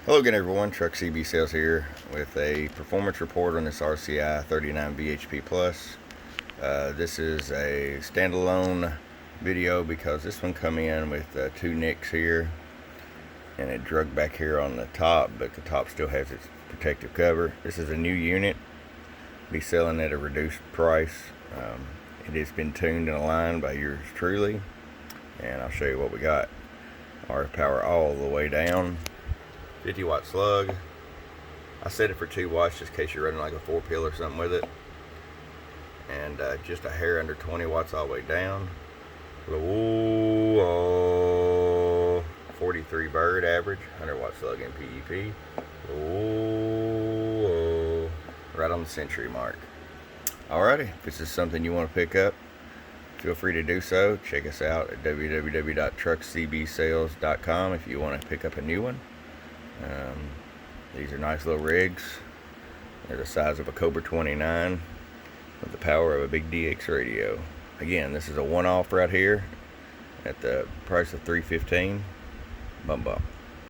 Hello again everyone, Truck CB Sales here with a performance report on this RCI-39 VHP Plus. This is a standalone video because this one come in with two nicks here and it drug back here on the top, but the top still has its protective cover. This is a new unit, be selling at a reduced price. It has been tuned and aligned by yours truly, and I'll show you what we got. RF power all the way down. 50 watt slug. I set it for 2 watts just in case you're running like a 4-pill or something with it. And just a hair under 20 watts all the way down. Ooh, 43 bird average, 100 watt slug in PEP. Ooh, right on the century mark. Alrighty, if this is something you want to pick up, feel free to do so. Check us out at www.truckcbsales.com if you want to pick up a new one. These are nice little rigs. They're the size of a Cobra 29 with the power of a big DX radio. Again, this is a one-off right here at the price of $315. Bum bum.